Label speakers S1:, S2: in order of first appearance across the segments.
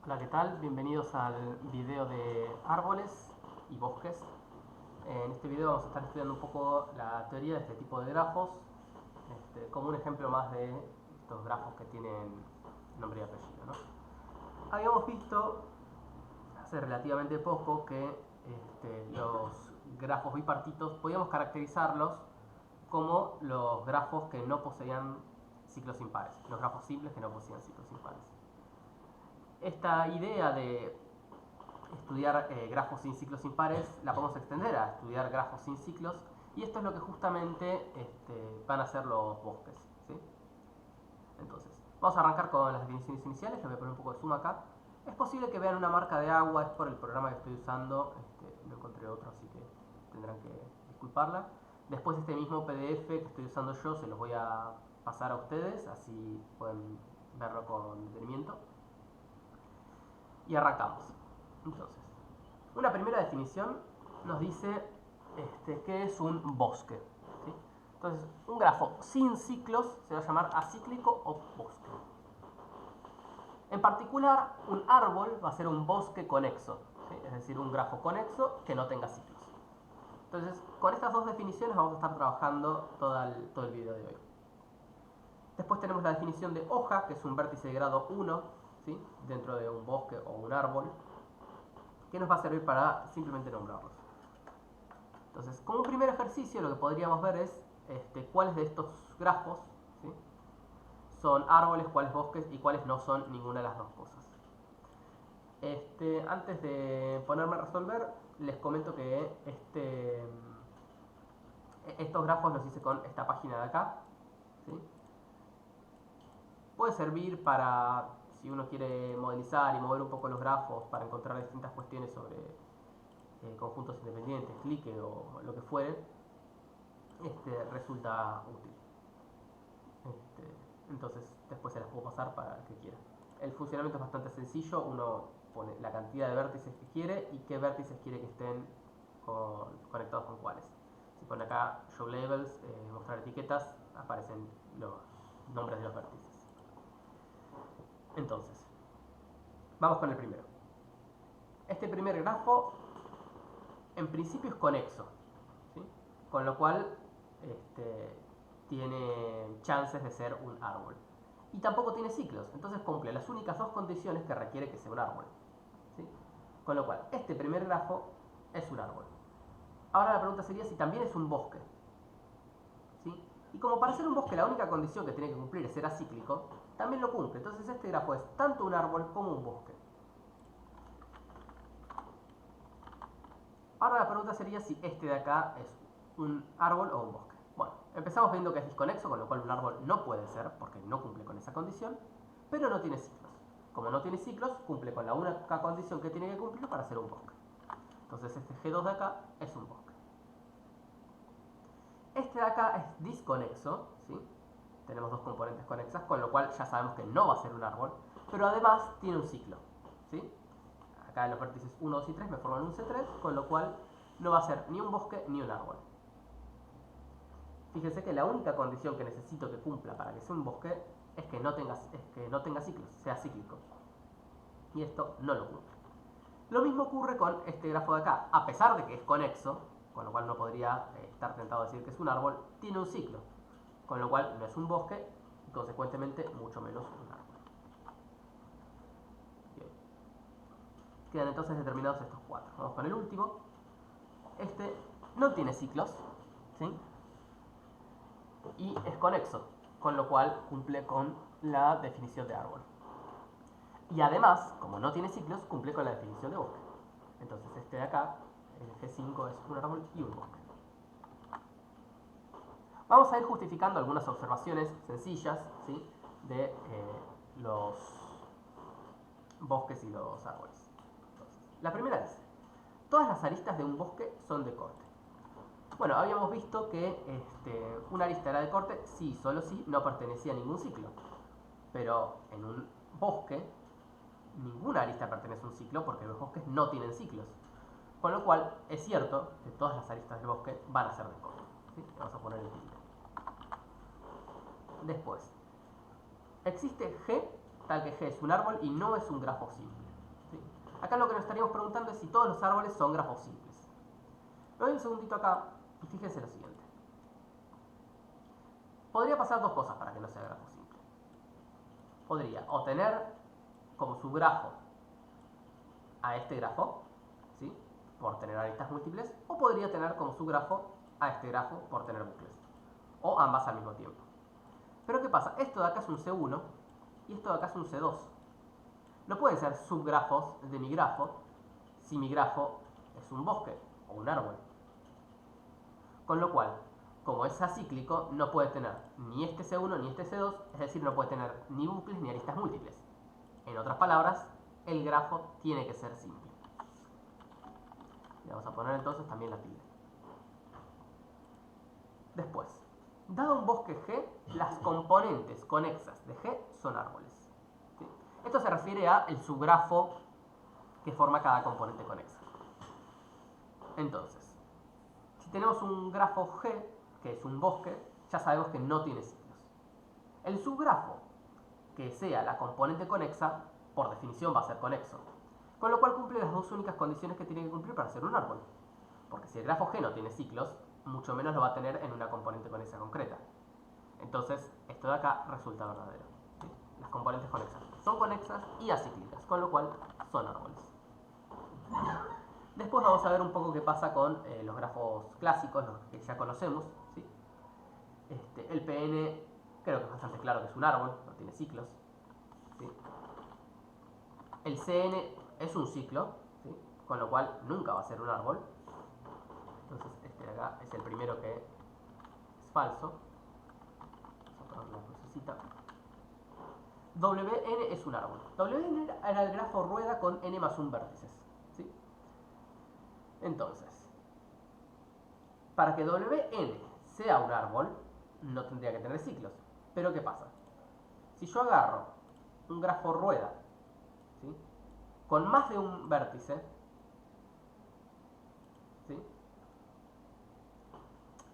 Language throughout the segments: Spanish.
S1: Hola, ¿qué tal? Bienvenidos al video de árboles y bosques. En este video vamos a estar estudiando un poco la teoría de este tipo de grafos, como un ejemplo más de estos grafos que tienen nombre y apellido, ¿no? Habíamos visto hace relativamente poco que los grafos bipartitos podíamos caracterizarlos como los grafos que no poseían ciclos impares, los grafos simples que no poseían ciclos impares. Esta idea de estudiar grafos sin ciclos impares la podemos extender a estudiar grafos sin ciclos, y esto es lo que justamente van a hacer los bosques, ¿sí? Entonces, vamos a arrancar con las definiciones iniciales. Le voy a poner un poco de zoom acá. Es posible que vean una marca de agua, es por el programa que estoy usando, no encontré otro, así que tendrán que disculparla. Después este mismo PDF que estoy usando yo se los voy a pasar a ustedes, así pueden verlo con detenimiento. Y arrancamos. Entonces, una primera definición nos dice qué es un bosque, ¿sí? Entonces, un grafo sin ciclos se va a llamar acíclico o bosque. En particular, un árbol va a ser un bosque conexo, ¿sí? Es decir, un grafo conexo que no tenga ciclos. Entonces, con estas dos definiciones vamos a estar trabajando todo el video de hoy. Después tenemos la definición de hoja, que es un vértice de grado 1, ¿sí? Dentro de un bosque o un árbol, que nos va a servir para simplemente nombrarlos. Entonces, como un primer ejercicio, lo que podríamos ver es cuáles de estos grafos, ¿sí?, son árboles, cuáles bosques y cuáles no son ninguna de las dos cosas. Antes de ponerme a resolver, les comento que estos grafos los hice con esta página de acá, ¿sí? Puede servir para, si uno quiere modelizar y mover un poco los grafos para encontrar distintas cuestiones sobre conjuntos independientes, clique o lo que fuere, resulta útil. Entonces después se las puedo pasar para el que quiera. El funcionamiento es bastante sencillo. Uno pone la cantidad de vértices que quiere y qué vértices quiere que estén conectados con cuáles. Si pone acá show labels, mostrar etiquetas, aparecen los nombres de los vértices. Entonces, vamos con el primero. Este primer grafo en principio es conexo, ¿sí? Con lo cual tiene chances de ser un árbol. Y tampoco tiene ciclos, entonces cumple las únicas dos condiciones que requiere que sea un árbol, ¿sí? Con lo cual, este primer grafo es un árbol. Ahora la pregunta sería si también es un bosque, ¿sí? Y como para ser un bosque la única condición que tiene que cumplir es ser acíclico, también lo cumple. Entonces este grafo es tanto un árbol como un bosque. Ahora la pregunta sería si este de acá es un árbol o un bosque. Bueno, empezamos viendo que es disconexo, con lo cual un árbol no puede ser, porque no cumple con esa condición, pero no tiene ciclos. Como no tiene ciclos, cumple con la única condición que tiene que cumplir para ser un bosque. Entonces este G2 de acá es un bosque. Este de acá es disconexo, ¿sí? Tenemos dos componentes conexas, con lo cual ya sabemos que no va a ser un árbol, pero además tiene un ciclo, ¿sí? Acá los vértices 1, 2 y 3 me forman un C3, con lo cual no va a ser ni un bosque ni un árbol. Fíjense que la única condición que necesito que cumpla para que sea un bosque es que no tenga ciclos, sea cíclico. Y esto no lo cumple. Lo mismo ocurre con este grafo de acá. A pesar de que es conexo, con lo cual no podría estar tentado a decir que es un árbol, tiene un ciclo, con lo cual no es un bosque y consecuentemente mucho menos un árbol. Bien. Quedan entonces determinados estos cuatro. Vamos con el último. Este no tiene ciclos, ¿sí? Y es conexo, con lo cual cumple con la definición de árbol. Y además, como no tiene ciclos, cumple con la definición de bosque. Entonces este de acá, el G5, es un árbol y un bosque. Vamos a ir justificando algunas observaciones sencillas, ¿sí?, de los bosques y los árboles. Entonces, la primera es, todas las aristas de un bosque son de corte. Bueno, habíamos visto que una arista era de corte si, solo si, no pertenecía a ningún ciclo. Pero en un bosque, ninguna arista pertenece a un ciclo porque los bosques no tienen ciclos. Con lo cual, es cierto que todas las aristas del bosque van a ser de corte, ¿sí? Vamos a poner el título. Después, existe G, tal que G es un árbol y no es un grafo simple. Acá lo que nos estaríamos preguntando es si todos los árboles son grafos simples. Me doy un segundito acá y fíjense lo siguiente. Podría pasar dos cosas para que no sea grafo simple. Podría o tener como su grafo a este grafo, ¿sí? Por tener aristas múltiples, o podría tener como su grafo a este grafo por tener bucles, o ambas al mismo tiempo. Pero ¿qué pasa? Esto de acá es un C1 y esto de acá es un C2. No pueden ser subgrafos de mi grafo si mi grafo es un bosque o un árbol. Con lo cual, como es acíclico, no puede tener ni este C1 ni este C2, es decir, no puede tener ni bucles ni aristas múltiples. En otras palabras, el grafo tiene que ser simple. Le vamos a poner entonces también la tilde. Después, dado un bosque G, las componentes conexas de G son árboles. ¿Sí? Esto se refiere al subgrafo que forma cada componente conexa. Entonces, si tenemos un grafo G, que es un bosque, ya sabemos que no tiene ciclos. El subgrafo que sea la componente conexa, por definición va a ser conexo. Con lo cual cumple las dos únicas condiciones que tiene que cumplir para ser un árbol. Porque si el grafo G no tiene ciclos, mucho menos lo va a tener en una componente conexa concreta. Entonces, esto de acá resulta verdadero. ¿Sí? Las componentes conexas son conexas y acíclicas, con lo cual son árboles. Después vamos a ver un poco qué pasa con los grafos clásicos, los que ya conocemos. ¿Sí? El PN creo que es bastante claro que es un árbol, no tiene ciclos. ¿Sí? El CN es un ciclo, ¿sí? Con lo cual nunca va a ser un árbol. Entonces este de acá es el primero que es falso. Vamos a poner una crucecita. WN es un árbol. WN era el grafo rueda con n más 1 vértices. ¿Sí? Entonces, para que WN sea un árbol, no tendría que tener ciclos. Pero ¿qué pasa? Si yo agarro un grafo rueda, ¿sí? Con más de un vértice, ¿sí?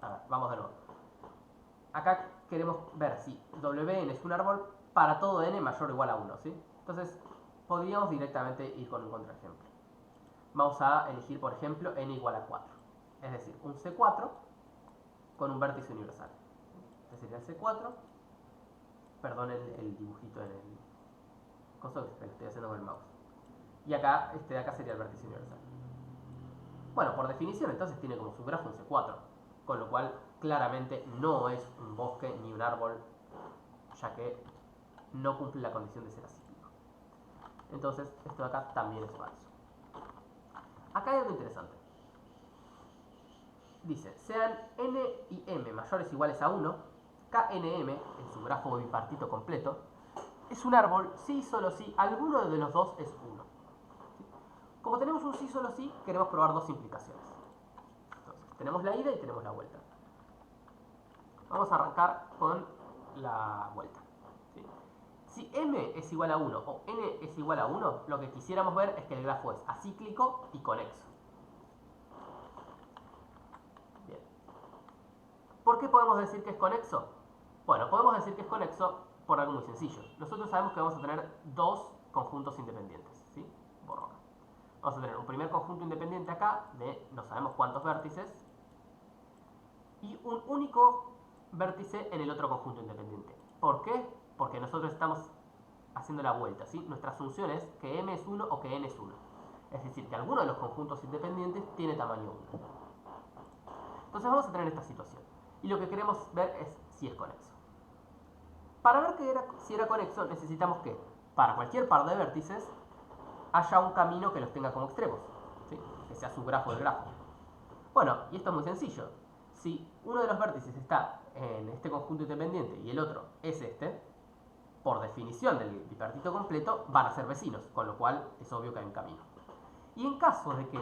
S1: A ver, vamos de nuevo. Acá queremos ver si Wn es un árbol para todo n mayor o igual a 1, ¿sí? Entonces, podríamos directamente ir con un contraejemplo. Vamos a elegir, por ejemplo, n igual a 4. Es decir, un C4 con un vértice universal. Este sería el C4. Perdón el dibujito en el coso que estoy haciendo con el mouse. Y acá, este de acá sería el vértice universal. Bueno, por definición, entonces tiene como su grafo un C4. Con lo cual, claramente no es un bosque ni un árbol, ya que no cumple la condición de ser acíclico. Entonces, esto de acá también es falso. Acá hay algo interesante. Dice, sean n y m mayores o iguales a 1, KNM, en su grafo bipartito completo, es un árbol si y solo si alguno de los dos es 1. Como tenemos un sí solo sí, queremos probar dos implicaciones. Entonces, tenemos la ida y tenemos la vuelta. Vamos a arrancar con la vuelta. ¿Sí? Si m es igual a 1 o n es igual a 1, lo que quisiéramos ver es que el grafo es acíclico y conexo. Bien. ¿Por qué podemos decir que es conexo? Bueno, podemos decir que es conexo por algo muy sencillo. Nosotros sabemos que vamos a tener dos conjuntos independientes. ¿Sí? Borro acá. Vamos a tener un primer conjunto independiente acá de no sabemos cuántos vértices y un único vértice en el otro conjunto independiente. ¿Por qué? Porque nosotros estamos haciendo la vuelta, ¿sí? Nuestra asunción es que m es 1 o que n es 1. Es decir, que alguno de los conjuntos independientes tiene tamaño 1. Entonces vamos a tener esta situación. Y lo que queremos ver es si es conexo. Para ver si era conexo, necesitamos que para cualquier par de vértices haya un camino que los tenga como extremos, ¿sí? Que sea su grafo del grafo. Bueno, y esto es muy sencillo. Si uno de los vértices está en este conjunto independiente y el otro es este, por definición del bipartito completo, van a ser vecinos, con lo cual es obvio que hay un camino. Y en caso de que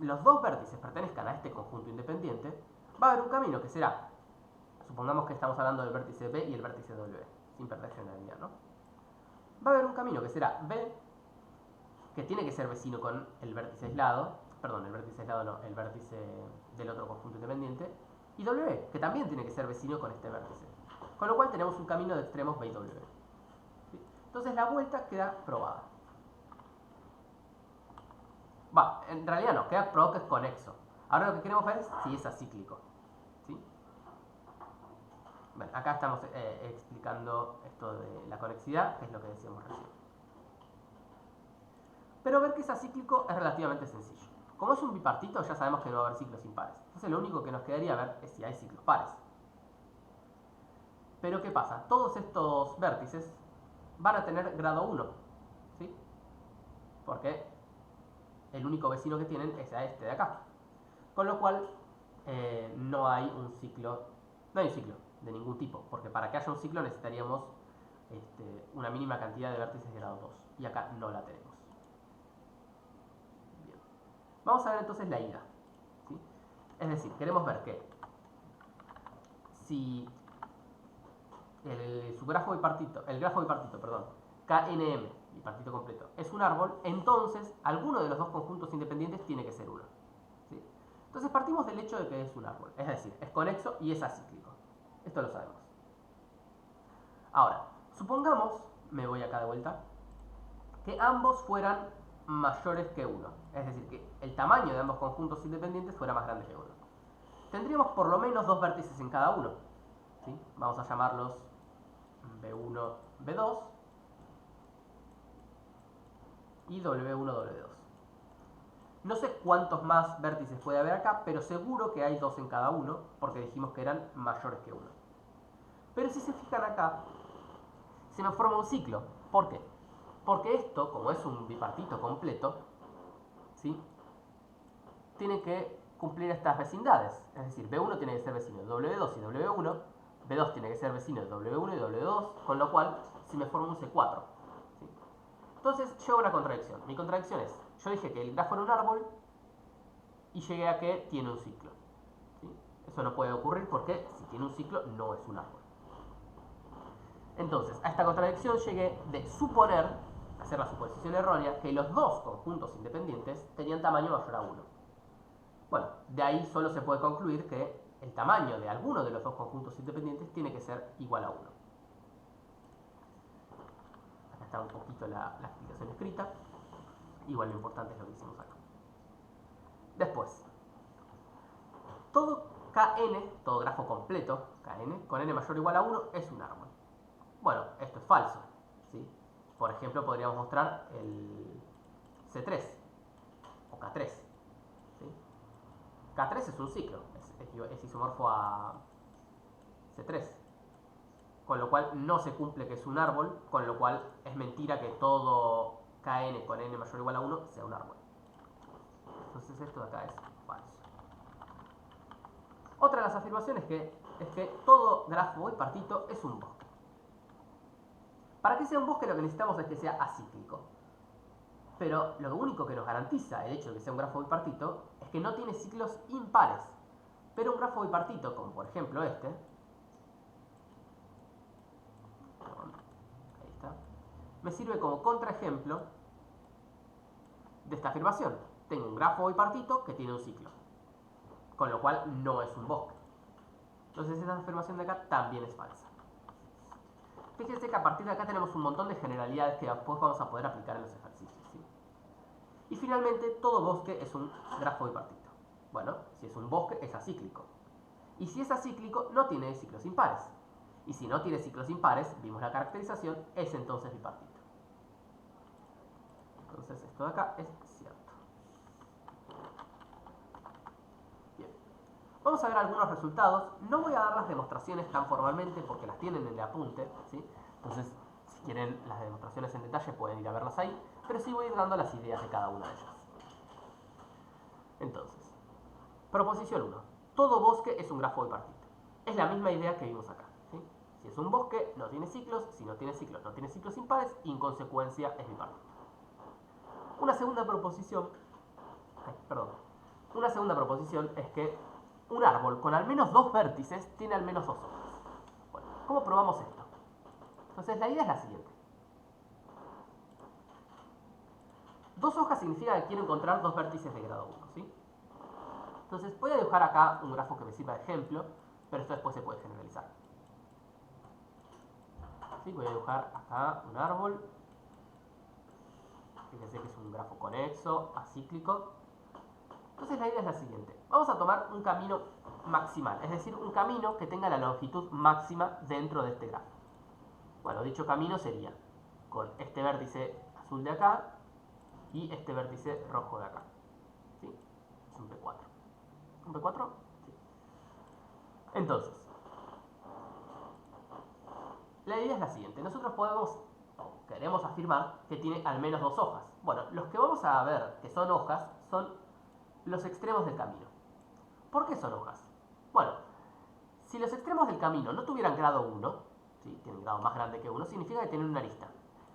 S1: los dos vértices pertenezcan a este conjunto independiente, va a haber un camino que será, supongamos que estamos hablando del vértice B y el vértice W, sin perder generalidad, ¿no? Va a haber un camino que será B, que tiene que ser vecino con el vértice aislado, perdón, el vértice aislado no, el vértice del otro conjunto independiente, y W, que también tiene que ser vecino con este vértice. Con lo cual tenemos un camino de extremos B y W. ¿Sí? Entonces la vuelta queda probada. Va, en realidad no, queda proc es conexo. Ahora lo que queremos ver es si es acíclico. ¿Sí? Bueno, acá estamos explicando esto de la conexidad, que es lo que decíamos recién. Pero ver que es acíclico es relativamente sencillo. Como es un bipartito, ya sabemos que no va a haber ciclos impares. Entonces lo único que nos quedaría ver es si hay ciclos pares. Pero ¿qué pasa? Todos estos vértices van a tener grado 1. ¿Sí? Porque el único vecino que tienen es a este de acá. Con lo cual no hay un ciclo de ningún tipo. Porque para que haya un ciclo necesitaríamos una mínima cantidad de vértices de grado 2. Y acá no la tenemos. Bien. Vamos a ver entonces la ida. ¿Sí? Es decir, queremos ver que si el grafo bipartito, perdón, KNM, bipartito completo, es un árbol, entonces alguno de los dos conjuntos independientes tiene que ser uno. ¿Sí? Entonces partimos del hecho de que es un árbol, es decir, es conexo y es acíclico. Esto lo sabemos. Ahora, supongamos, me voy acá de vuelta, que ambos fueran mayores que 1. Es decir, que el tamaño de ambos conjuntos independientes fuera más grande que 1. Tendríamos por lo menos dos vértices en cada uno. ¿Sí? Vamos a llamarlos B1, B2 y W1, W2. No sé cuántos más vértices puede haber acá, pero seguro que hay dos en cada uno, porque dijimos que eran mayores que 1. Pero si se fijan acá, se me forma un ciclo. ¿Por qué? Porque esto, como es un bipartito completo, ¿sí? Tiene que cumplir estas vecindades. Es decir, B1 tiene que ser vecino de W2 y W1, B2 tiene que ser vecino de W1 y W2, con lo cual se me forma un C4. ¿Sí? Entonces llego a una contradicción. Mi contradicción es, yo dije que el grafo era un árbol y llegué a que tiene un ciclo. ¿Sí? Eso no puede ocurrir porque si tiene un ciclo no es un árbol. Entonces, a esta contradicción llegué de suponer, hacer la suposición errónea, que los dos conjuntos independientes tenían tamaño mayor a 1. Bueno, de ahí solo se puede concluir que el tamaño de alguno de los dos conjuntos independientes tiene que ser igual a 1. Acá está un poquito la explicación escrita. Igual lo importante es lo que hicimos acá. Después, todo Kn, todo grafo completo, Kn, con n mayor o igual a 1, es un árbol. Bueno, esto es falso. ¿Sí? Por ejemplo, podríamos mostrar el C3 o K3. ¿Sí? K3 es un ciclo, es isomorfo a C3. Con lo cual no se cumple que es un árbol, con lo cual es mentira que todo Kn con n mayor o igual a 1 sea un árbol. Entonces esto de acá es falso. Otra de las afirmaciones es que todo grafo bipartito es un bosque. Para que sea un bosque lo que necesitamos es que sea acíclico. Pero lo único que nos garantiza el hecho de que sea un grafo bipartito es que no tiene ciclos impares. Pero un grafo bipartito, como por ejemplo este, ahí está, me sirve como contraejemplo de esta afirmación. Tengo un grafo bipartito que tiene un ciclo, con lo cual no es un bosque. Entonces esta afirmación de acá también es falsa. Fíjense que a partir de acá tenemos un montón de generalidades que después vamos a poder aplicar en los ejercicios. ¿Sí? Y finalmente, todo bosque es un grafo bipartito. Bueno, si es un bosque, es acíclico. Y si es acíclico, no tiene ciclos impares. Y si no tiene ciclos impares, vimos la caracterización, es entonces bipartito. Entonces esto de acá es cierto. Bien. Vamos a ver algunos resultados. No voy a dar las demostraciones tan formalmente porque las tienen en el apunte, ¿sí? Entonces, si quieren las demostraciones en detalle, pueden ir a verlas ahí. Pero sí voy a ir dando las ideas de cada una de ellas. Entonces, proposición 1. Todo bosque es un grafo bipartito. Es la misma idea que vimos acá. ¿Sí? Si es un bosque, no tiene ciclos. Si no tiene ciclos, no tiene ciclos impares. Y en consecuencia es bipartito. Una segunda proposición es que un árbol con al menos dos vértices tiene al menos dos hojas. Bueno, ¿cómo probamos esto? Entonces la idea es la siguiente. Dos hojas significa que quiero encontrar dos vértices de grado 1, ¿sí? Entonces voy a dibujar acá un grafo que me sirva de ejemplo, pero esto después se puede generalizar. ¿Sí? Voy a dibujar acá un árbol. Fíjense que es un un grafo conexo, acíclico. Entonces la idea es la siguiente. Vamos a tomar un camino maximal, es decir, un camino que tenga la longitud máxima dentro de este grafo. Bueno, dicho camino sería con este vértice azul de acá y este vértice rojo de acá. ¿Sí? Es un P4. ¿Un P4? Sí. Entonces, la idea es la siguiente. Nosotros queremos afirmar que tiene al menos dos hojas. Bueno, los que vamos a ver que son hojas son los extremos del camino. ¿Por qué son hojas? Bueno, si los extremos del camino no tuvieran grado 1, ¿sí? Tienen grado más grande que 1, significa que tienen una arista.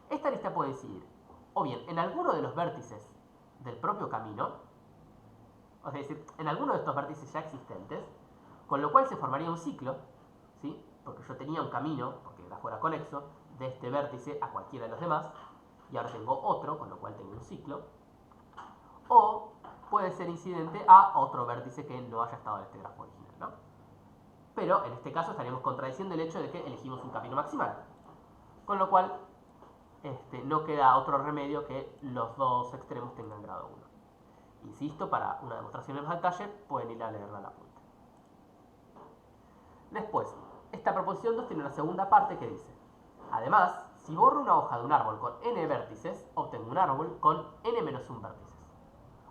S1: Esta arista puede incidir o bien en alguno de los vértices del propio camino, es decir, en alguno de estos vértices ya existentes, con lo cual se formaría un ciclo, ¿sí? Porque yo tenía un camino, porque el grafo era conexo, de este vértice a cualquiera de los demás, y ahora tengo otro, con lo cual tengo un ciclo, o puede ser incidente a otro vértice que no haya estado en este grafo original, ¿no? Pero en este caso estaríamos contradiciendo el hecho de que elegimos un camino maximal, con lo cual no queda otro remedio que los dos extremos tengan grado 1. Insisto, para una demostración en más detalle pueden ir a leerla a la punta. Después, esta proposición 2 tiene una segunda parte que dice: además, si borro una hoja de un árbol con n vértices, obtengo un árbol con n-1 vértices.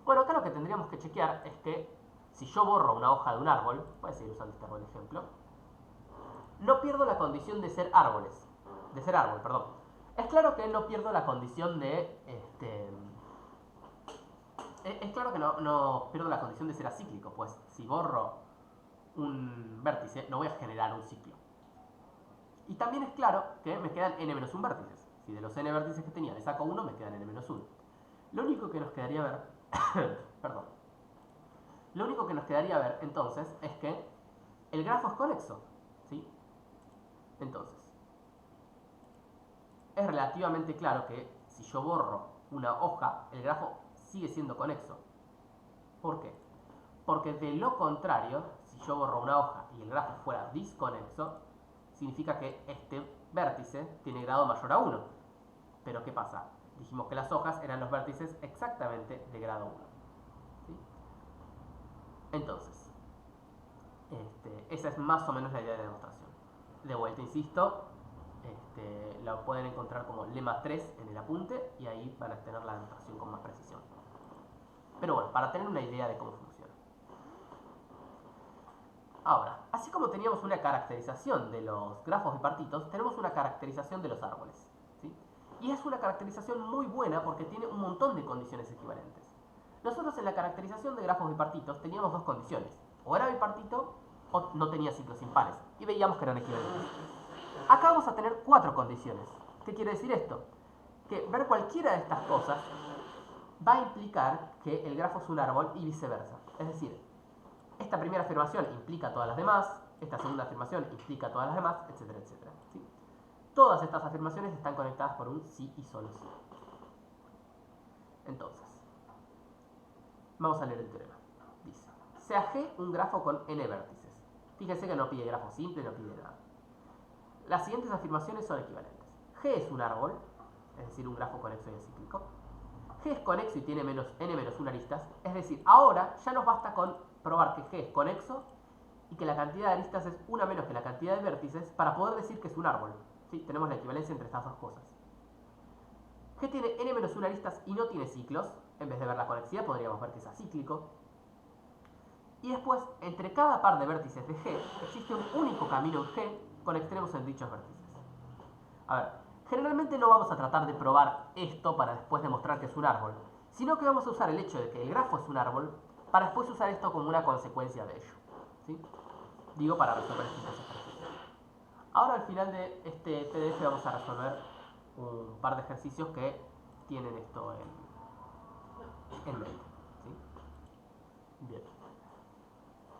S1: Bueno, acá lo que tendríamos que chequear es que si yo borro una hoja de un árbol, voy a seguir usando este árbol de ejemplo, no pierdo la condición de ser árbol, perdón. Es claro que no pierdo la condición de es claro que no pierdo la condición de ser acíclico, pues si borro un vértice no voy a generar un ciclo. Y también es claro que me quedan n-1 vértices. Si de los n vértices que tenía le saco 1, me quedan n-1. Lo único que nos quedaría ver perdón. Lo único que nos quedaría ver entonces es que el grafo es conexo, ¿sí? Entonces, es relativamente claro que si yo borro una hoja, el grafo sigue siendo conexo. ¿Por qué? Porque de lo contrario, si yo borro una hoja y el grafo fuera disconexo, significa que este vértice tiene grado mayor a 1. Pero ¿qué pasa? Dijimos que las hojas eran los vértices exactamente de grado 1. ¿Sí? Entonces, esa es más o menos la idea de la demostración. De vuelta, insisto, la pueden encontrar como lema 3 en el apunte y ahí van a tener la demostración con más precisión. Pero bueno, para tener una idea de cómo funciona. Ahora, así como teníamos una caracterización de los grafos bipartitos, tenemos una caracterización de los árboles, ¿sí? Y es una caracterización muy buena porque tiene un montón de condiciones equivalentes. Nosotros en la caracterización de grafos bipartitos teníamos dos condiciones. O era bipartito o no tenía ciclos impares. Y veíamos que eran equivalentes. Acá vamos a tener 4 condiciones. ¿Qué quiere decir esto? Que ver cualquiera de estas cosas va a implicar que el grafo es un árbol y viceversa. Es decir, esta primera afirmación implica todas las demás, esta segunda afirmación implica todas las demás, etcétera, etcétera. ¿Sí? Todas estas afirmaciones están conectadas por un sí y solo sí. Entonces, vamos a leer el teorema. Dice: sea G un grafo con n vértices. Fíjense que no pide grafo simple, no pide nada. Las siguientes afirmaciones son equivalentes. G es un árbol, es decir, un grafo conexo y acíclico. G es conexo y tiene n-1 aristas, es decir, ahora ya nos basta con probar que G es conexo y que la cantidad de aristas es una menos que la cantidad de vértices para poder decir que es un árbol. ¿Sí? Tenemos la equivalencia entre estas dos cosas. G tiene n-1 aristas y no tiene ciclos. En vez de ver la conexidad podríamos ver que es acíclico. Y después, entre cada par de vértices de G, existe un único camino en G con extremos en dichos vértices. A ver, generalmente no vamos a tratar de probar esto para después demostrar que es un árbol, sino que vamos a usar el hecho de que el grafo es un árbol para después usar esto como una consecuencia de ello. ¿Sí? Digo, para resolver estos ejercicios. Ahora al final de este PDF vamos a resolver un par de ejercicios que tienen esto en mente. ¿Sí? Bien.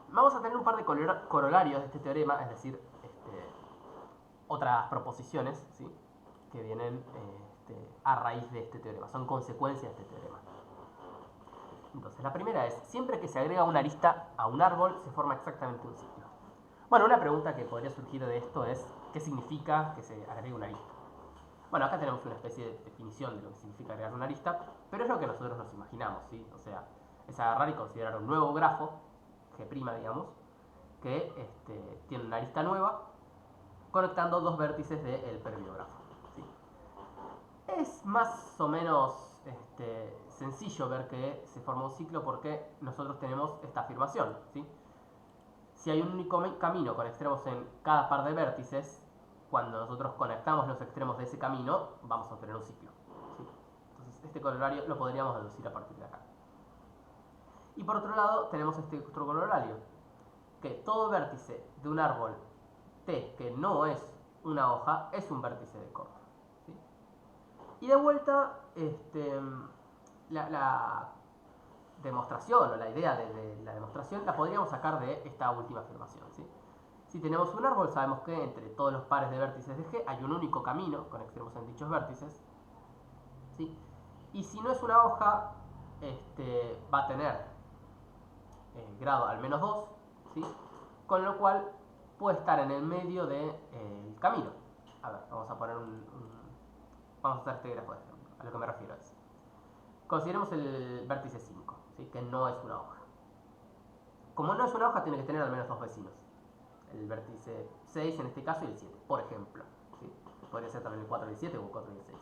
S1: Vamos a tener un par de corolarios de este teorema, es decir, otras proposiciones, ¿sí? Que vienen a raíz de este teorema, son consecuencias de este teorema. Entonces, la primera es: siempre que se agrega una arista a un árbol, se forma exactamente un ciclo. Bueno, una pregunta que podría surgir de esto es: ¿qué significa que se agregue una arista? Bueno, acá tenemos una especie de definición de lo que significa crear una arista, pero es lo que nosotros nos imaginamos, ¿sí? O sea, es agarrar y considerar un nuevo grafo, G', digamos, que tiene una arista nueva, conectando dos vértices del previo grafo, ¿sí? Es más o menos sencillo ver que se forma un ciclo porque nosotros tenemos esta afirmación, ¿sí? Si hay un único camino con extremos en cada par de vértices, cuando nosotros conectamos los extremos de ese camino, vamos a obtener un ciclo, ¿sí? Entonces, este corolario lo podríamos deducir a partir de acá. Y por otro lado, tenemos este otro corolario, que todo vértice de un árbol T que no es una hoja es un vértice de corte, ¿sí? Y de vuelta, la demostración o la idea de la demostración la podríamos sacar de esta última afirmación, ¿sí? Si tenemos un árbol, sabemos que entre todos los pares de vértices de G hay un único camino con extremos en dichos vértices, ¿sí? Y si no es una hoja, va a tener grado al menos 2, ¿sí? Con lo cual puede estar en el medio del camino. A ver, vamos a poner vamos a hacer este grafo de ejemplo, a lo que me refiero es. Consideremos el vértice 5, ¿sí? Que no es una hoja. Como no es una hoja, tiene que tener al menos dos vecinos. El vértice 6 en este caso y el 7, por ejemplo, ¿sí? Podría ser también el 4 y el 7 o el 4 y el 6.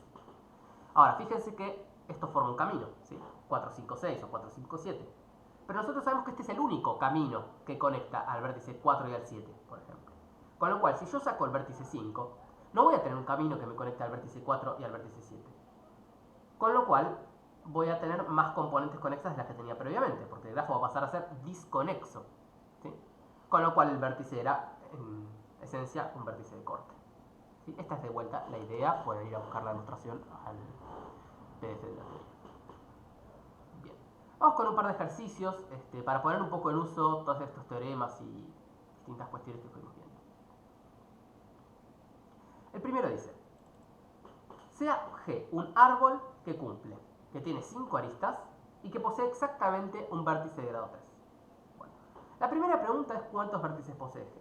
S1: Ahora, fíjense que esto forma un camino, ¿sí? 4, 5, 6 o 4, 5, 7. Pero nosotros sabemos que este es el único camino que conecta al vértice 4 y al 7, por ejemplo. Con lo cual, si yo saco el vértice 5, no voy a tener un camino que me conecte al vértice 4 y al vértice 7. Con lo cual, voy a tener más componentes conexas de las que tenía previamente, porque el grafo va a pasar a ser disconexo, ¿sí? Con lo cual el vértice era, en esencia, un vértice de corte, ¿sí? Esta es de vuelta la idea, pueden ir a buscar la demostración al PDF de la teoría. Bien, vamos con un par de ejercicios para poner un poco en uso todos estos teoremas y distintas cuestiones que fuimos viendo. El primero dice, sea G un árbol que cumple, que tiene 5 aristas y que posee exactamente un vértice de grado 3. Bueno, la primera pregunta es cuántos vértices posee G.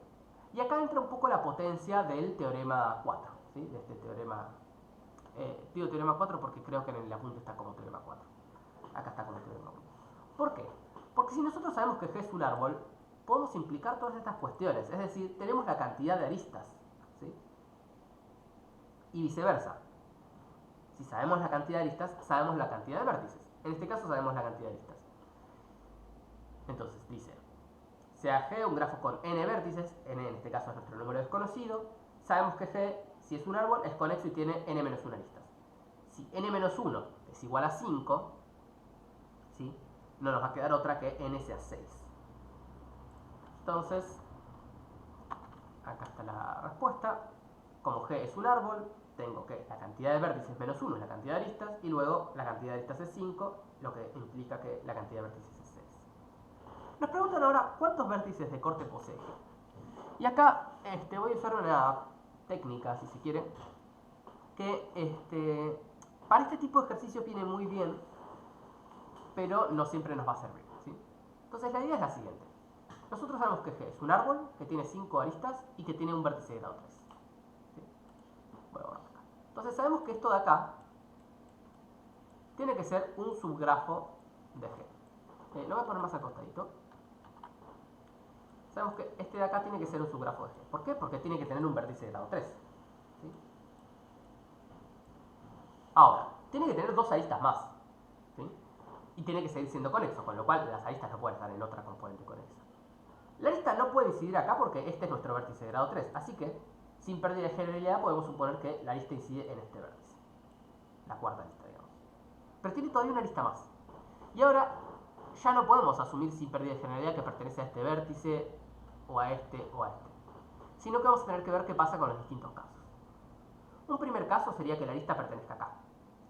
S1: Y acá entra un poco la potencia del teorema 4, ¿sí? De este teorema. Digo teorema 4 porque creo que en el apunte está como teorema 4. Acá está como teorema 1. ¿Por qué? Porque si nosotros sabemos que G es un árbol, podemos implicar todas estas cuestiones. Es decir, tenemos la cantidad de aristas, ¿sí? Y viceversa. Si sabemos la cantidad de aristas, sabemos la cantidad de vértices. En este caso sabemos la cantidad de aristas. Entonces dice, sea G un grafo con n vértices, n en este caso es nuestro número desconocido, sabemos que G, si es un árbol, es conexo y tiene n-1 aristas. Si n-1 es igual a 5, ¿sí? No nos va a quedar otra que n sea 6. Entonces, acá está la respuesta. Como G es un árbol, tengo que la cantidad de vértices menos 1 es la cantidad de aristas, y luego la cantidad de aristas es 5, lo que implica que la cantidad de vértices es 6. Nos preguntan ahora cuántos vértices de corte posee G. Y acá voy a usar una técnica, si se quiere, que para este tipo de ejercicio viene muy bien, pero no siempre nos va a servir, ¿sí? Entonces la idea es la siguiente. Nosotros sabemos que G es un árbol que tiene 5 aristas y que tiene un vértice de grado 3. ¿Sí? Voy a borrar acá. Entonces sabemos que esto de acá tiene que ser un subgrafo de G. Lo voy a poner más acostadito. Sabemos que este de acá tiene que ser un subgrafo de G. ¿Por qué? Porque tiene que tener un vértice de grado 3. ¿Sí? Ahora, tiene que tener dos aristas más. ¿Sí? Y tiene que seguir siendo conexo, con lo cual las aristas no pueden estar en otra componente conexa. La arista no puede incidir acá porque este es nuestro vértice de grado 3. Así que, sin pérdida de generalidad, podemos suponer que la arista incide en este vértice. La cuarta arista, digamos. Pero tiene todavía una arista más. Y ahora, ya no podemos asumir sin pérdida de generalidad que pertenece a este vértice, o a este, o a este. Sino que vamos a tener que ver qué pasa con los distintos casos. Un primer caso sería que la arista pertenezca acá,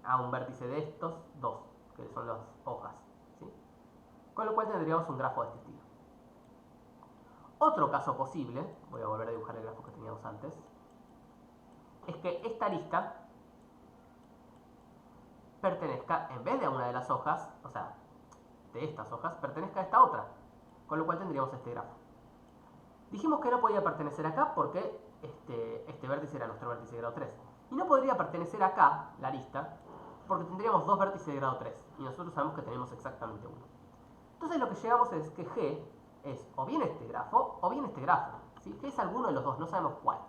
S1: a un vértice de estos dos, que son las hojas, ¿sí? Con lo cual tendríamos un grafo de este estilo. Otro caso posible, voy a volver a dibujar el grafo que teníamos antes, es que esta arista pertenezca, en vez de a una de las hojas, o sea, de estas hojas, pertenezca a esta otra, con lo cual tendríamos este grafo. Dijimos que no podía pertenecer acá porque este vértice era nuestro vértice de grado 3. Y no podría pertenecer acá, la arista, porque tendríamos dos vértices de grado 3. Y nosotros sabemos que tenemos exactamente uno. Entonces lo que llegamos es que G es o bien este grafo o bien este grafo. ¿Sí? G es alguno de los dos, no sabemos cuál.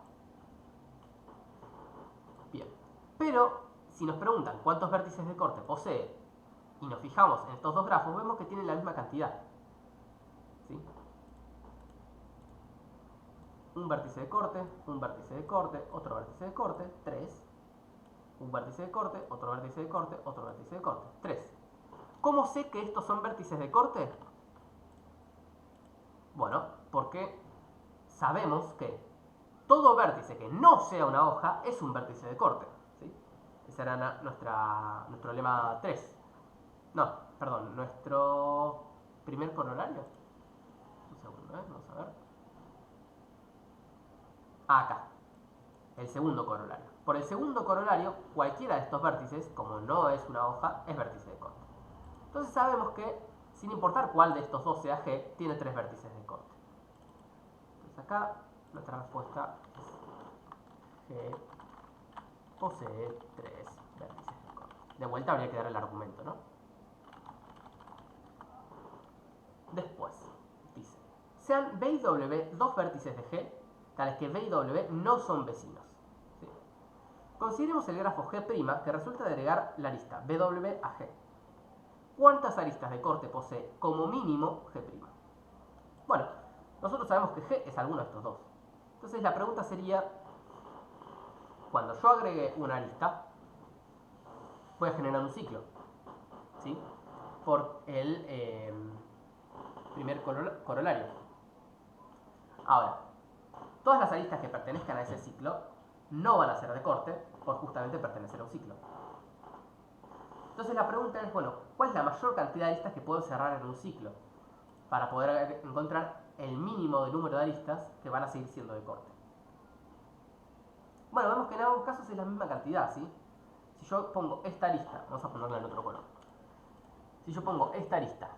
S1: Bien. Pero si nos preguntan cuántos vértices de corte posee y nos fijamos en estos dos grafos, vemos que tienen la misma cantidad. ¿Sí? Un vértice de corte, un vértice de corte, otro vértice de corte, 3. Un vértice de corte, otro vértice de corte, otro vértice de corte, 3. ¿Cómo sé que estos son vértices de corte? Bueno, porque sabemos que todo vértice que no sea una hoja es un vértice de corte. ¿Sí? Ese era nuestro lema 3. No, perdón, nuestro primer corolario. Un segundo, vamos a ver. Acá. El segundo corolario. Por el segundo corolario, cualquiera de estos vértices, como no es una hoja, es vértice de corte. Entonces sabemos que, sin importar cuál de estos dos sea G, tiene 3 vértices de corte. Entonces acá nuestra respuesta es G posee 3 vértices de corte. De vuelta habría que dar el argumento, ¿no? Después, dice, sean B y W dos vértices de G, tales que B y W no son vecinos. ¿Sí? Consideremos el grafo G' que resulta de agregar la arista BW a G. ¿Cuántas aristas de corte posee como mínimo G'? Bueno, nosotros sabemos que G es alguno de estos dos. Entonces la pregunta sería, cuando yo agregue una arista, voy a generar un ciclo, ¿sí? Por el primer corolario. Ahora, todas las aristas que pertenezcan a ese ciclo no van a ser de corte por justamente pertenecer a un ciclo. Entonces la pregunta es, bueno, ¿cuál es la mayor cantidad de aristas que puedo cerrar en un ciclo? Para poder encontrar el mínimo de número de aristas que van a seguir siendo de corte. Bueno, vemos que en ambos casos es la misma cantidad, ¿sí? Si yo pongo esta arista, vamos a ponerla en otro color. Si yo pongo esta arista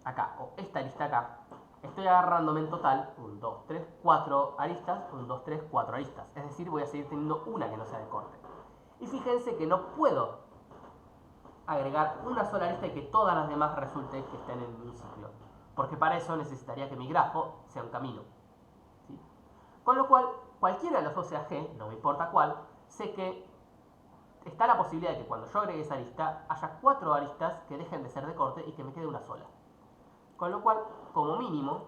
S1: acá o esta arista acá, estoy agarrándome en total 1, 2, 3, 4 aristas, 1, 2, 3, 4 aristas. Es decir, voy a seguir teniendo una que no sea de corte. Y fíjense que no puedo agregar una sola arista y que todas las demás resulte que estén en un ciclo. Porque para eso necesitaría que mi grafo sea un camino. ¿Sí? Con lo cual, cualquiera de los dos sea G, no me importa cuál, sé que está la posibilidad de que cuando yo agregue esa arista haya 4 aristas que dejen de ser de corte y que me quede una sola. Con lo cual, como mínimo,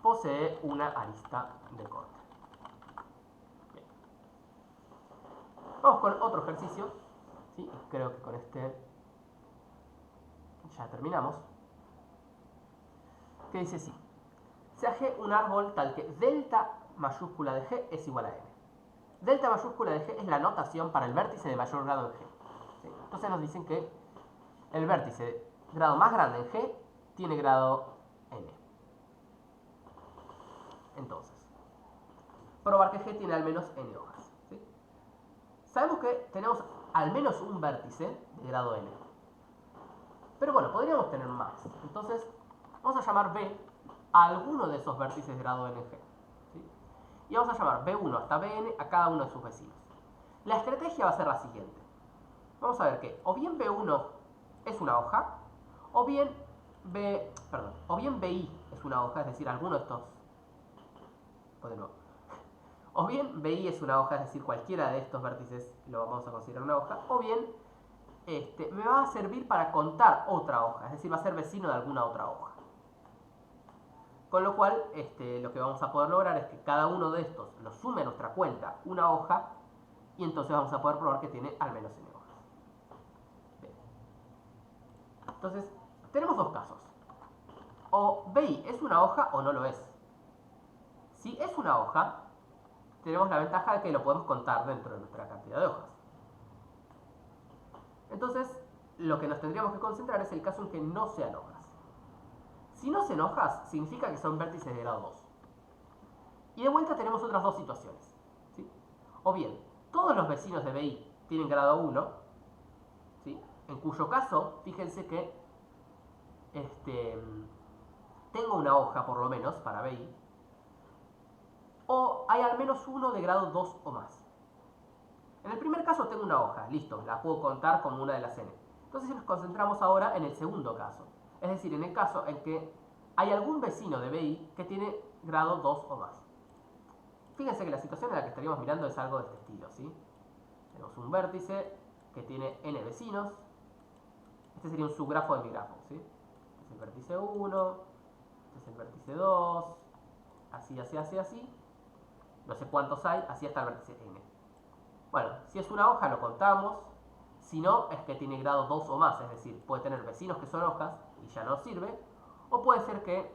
S1: posee una arista de corte. Bien. Vamos con otro ejercicio. ¿Sí? Creo que con este ya terminamos. Que dice así. Sea G un árbol tal que delta mayúscula de G es igual a N. Delta mayúscula de G es la notación para el vértice de mayor grado en G. ¿Sí? Entonces nos dicen que el vértice de grado más grande en G tiene grado N. Entonces, probar que G tiene al menos N hojas. ¿Sí? Sabemos que tenemos al menos un vértice de grado N. Pero bueno, podríamos tener más. Entonces, vamos a llamar B a alguno de esos vértices de grado NG. ¿Sí? Y vamos a llamar B1 hasta Bn a cada uno de sus vecinos. La estrategia va a ser la siguiente. Vamos a ver que o bien B1 es una hoja, o bien BI es una hoja, es decir, alguno de estos. De nuevo. O bien BI es una hoja, es decir, cualquiera de estos vértices lo vamos a considerar una hoja, o bien me va a servir para contar otra hoja, es decir, va a ser vecino de alguna otra hoja. Con lo cual, lo que vamos a poder lograr es que cada uno de estos nos sume a nuestra cuenta una hoja y entonces vamos a poder probar que tiene al menos N hojas. Bien. Entonces, tenemos dos casos. O BI es una hoja o no lo es. Si es una hoja, tenemos la ventaja de que lo podemos contar dentro de nuestra cantidad de hojas. Entonces, lo que nos tendríamos que concentrar es el caso en que no sean hojas. Si no sean hojas, significa que son vértices de grado 2. Y de vuelta tenemos otras dos situaciones. ¿Sí? O bien, todos los vecinos de BI tienen grado 1, ¿sí? En cuyo caso, fíjense que tengo una hoja por lo menos para BI. o hay al menos uno de grado 2 o más. En el primer caso tengo una hoja, listo, la puedo contar como una de las n. Entonces nos concentramos ahora en el segundo caso, es decir, en el caso en que hay algún vecino de BI que tiene grado 2 o más. Fíjense que la situación en la que estaríamos mirando es algo de este estilo, ¿sí? Tenemos un vértice que tiene n vecinos. Este sería un subgrafo de mi grafo, ¿sí? Este es el vértice 1, este es el vértice 2, así, así, así, así. No sé cuántos hay, así hasta el vértice n. Bueno, si es una hoja lo contamos, si no es que tiene grado 2 o más, es decir, puede tener vecinos que son hojas y ya no sirve, o puede ser que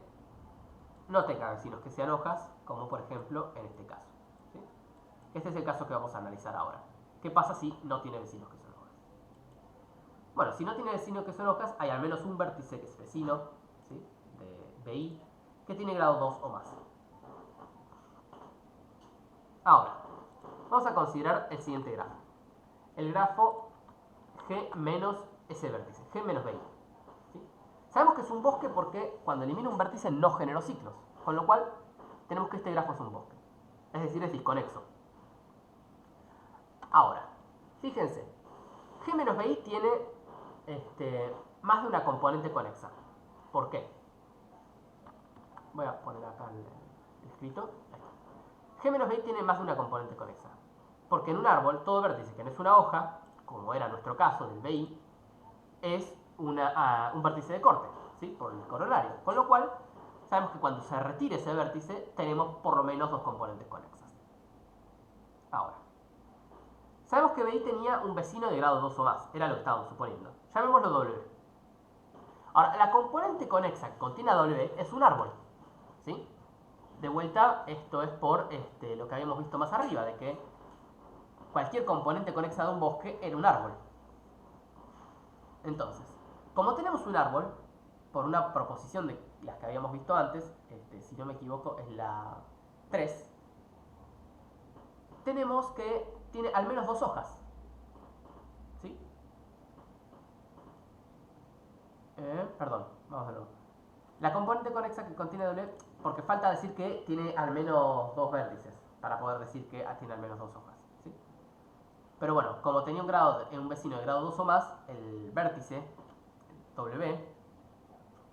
S1: no tenga vecinos que sean hojas, como por ejemplo en este caso, ¿sí? Este es el caso que vamos a analizar ahora. ¿Qué pasa si no tiene vecinos que son hojas? Bueno, si no tiene vecinos que son hojas, hay al menos un vértice que es vecino, ¿sí?, de BI, que tiene grado 2 o más. Ahora, vamos a considerar el siguiente grafo. El grafo G menos ese vértice, G menos BI. ¿Sí? Sabemos que es un bosque porque cuando elimino un vértice no genero ciclos, con lo cual tenemos que este grafo es un bosque. Es decir, es disconexo. Ahora, fíjense, G menos BI tiene más de una componente conexa. ¿Por qué? Voy a poner acá el escrito. G menos BI tiene más de una componente conexa. Porque en un árbol, todo vértice que no es una hoja, como era nuestro caso del BI, es un vértice de corte, ¿sí?, por el corolario. Con lo cual, sabemos que cuando se retire ese vértice, tenemos por lo menos dos componentes conexas. Ahora, sabemos que BI tenía un vecino de grado 2 o más, era lo que estábamos suponiendo. Llamémoslo W. Ahora, la componente conexa que contiene a W es un árbol, ¿sí? De vuelta, esto es por lo que habíamos visto más arriba, de que cualquier componente conexa de un bosque era un árbol. Entonces, como tenemos un árbol, por una proposición de las que habíamos visto antes, si no me equivoco es la 3, tenemos que tiene al menos dos hojas. ¿Sí? Perdón, vamos de nuevo. La componente conexa que contiene W, porque falta decir que tiene al menos dos vértices, para poder decir que tiene al menos dos hojas. ¿Sí? Pero bueno, como tenía un vecino de grado 2 o más, el vértice W,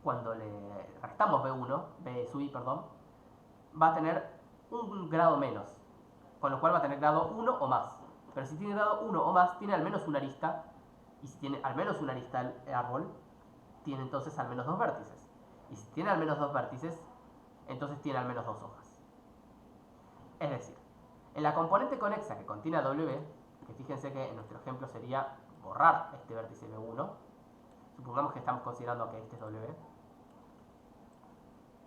S1: cuando le restamos B sub I, perdón, va a tener un grado menos, con lo cual va a tener grado 1 o más. Pero si tiene grado 1 o más, tiene al menos una arista, y si tiene al menos una arista el árbol, tiene entonces al menos dos vértices. Y si tiene al menos dos vértices, entonces tiene al menos dos hojas. Es decir, en la componente conexa que contiene a W, que fíjense que en nuestro ejemplo sería borrar este vértice B1, supongamos que estamos considerando que este es W,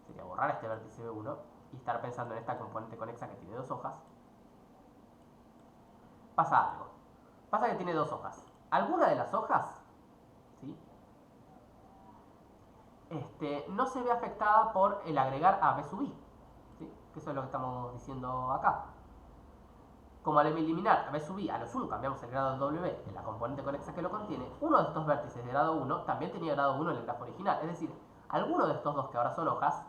S1: sería borrar este vértice B1 y estar pensando en esta componente conexa que tiene dos hojas. Pasa algo. Pasa que tiene dos hojas. Alguna de las hojas, ¿sí?, no se ve afectada por el agregar a B sub I, ¿sí?, que eso es lo que estamos diciendo acá. Como al eliminar a B sub I a los 1 cambiamos el grado del W en la componente conexa que lo contiene, uno de estos vértices de grado 1 también tenía grado 1 en el grafo original. Es decir, alguno de estos dos que ahora son hojas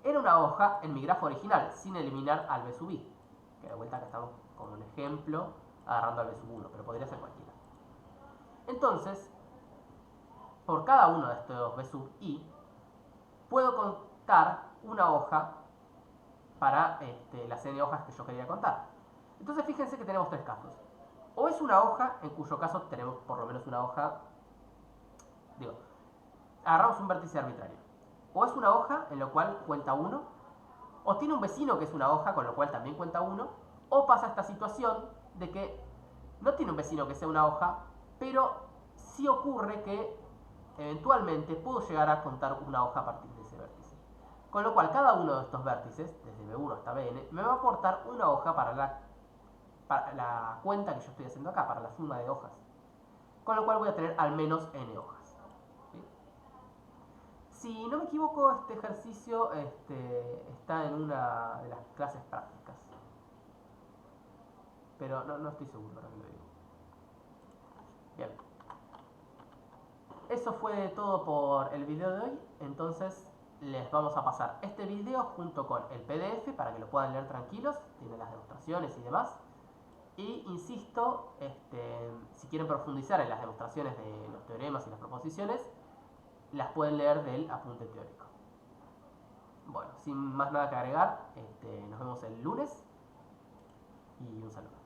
S1: era una hoja en mi grafo original, sin eliminar al B sub I. Que de vuelta que estamos como un ejemplo agarrando al B sub 1, pero podría ser cualquiera. Entonces, por cada uno de estos B sub I, puedo contar una hoja para las n hojas que yo quería contar. Entonces fíjense que tenemos tres casos. O es una hoja, en cuyo caso tenemos por lo menos una hoja, digo, agarramos un vértice arbitrario. O es una hoja, en lo cual cuenta 1, o tiene un vecino que es una hoja, con lo cual también cuenta 1, o pasa esta situación de que no tiene un vecino que sea una hoja, pero sí ocurre que eventualmente puedo llegar a contar una hoja a partir de ese vértice. Con lo cual cada uno de estos vértices, desde B1 hasta Bn, me va a aportar una hoja para la cuenta que yo estoy haciendo acá, para la suma de hojas. Con lo cual voy a tener al menos n hojas. ¿Sí? Si no me equivoco, este ejercicio está en una de las clases prácticas. Pero no estoy seguro, ahora que lo digo. Bien. Eso fue todo por el video de hoy. Entonces, les vamos a pasar este video junto con el PDF para que lo puedan leer tranquilos, tiene las demostraciones y demás. Y insisto, si quieren profundizar en las demostraciones de los teoremas y las proposiciones, las pueden leer del apunte teórico. Bueno, sin más nada que agregar, nos vemos el lunes y un saludo.